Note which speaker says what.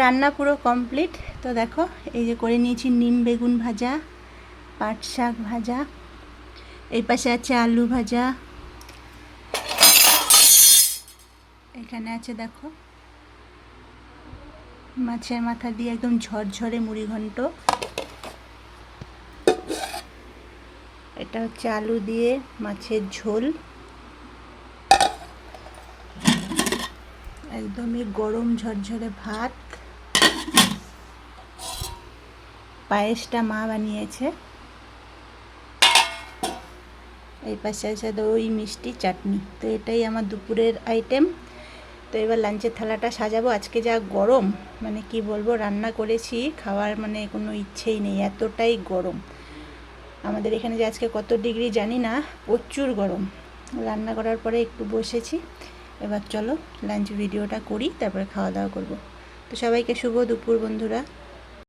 Speaker 1: রান্না পুরো কমপ্লিট। তো দেখো এই যে করে নিয়েছি নিম বেগুন ভাজা, পাট শাক ভাজা, এই পাশে আছে আলু ভাজা, এখানে আছে দেখো মাছের মাথা দিয়ে একদম ঝরঝরে মুড়ি ঘন্ট, এটা হচ্ছে আলু দিয়ে মাছের ঝোল, একদমই গরম ঝরঝরে ভাত, পায়েসটা মা বানিয়েছে, এই পাশে আছে দই মিষ্টি চাটনি। তো এটাই আমার দুপুরের আইটেম। তো এবার লাঞ্চের থালাটা সাজাবো। আজকে যা গরম, মানে কি বলবো, রান্না করেছি খাওয়ার মানে কোনো ইচ্ছেই নেই, এতটাই গরম। আমাদের এখানে যে আজকে কত ডিগ্রি জানি না, প্রচুর গরম। রান্না করার পরে একটু বসেছি, এবার চলো লাঞ্চ ভিডিওটা করি, তারপরে খাওয়া দাওয়া করব। তো সবাইকে শুভ দুপুর বন্ধুরা।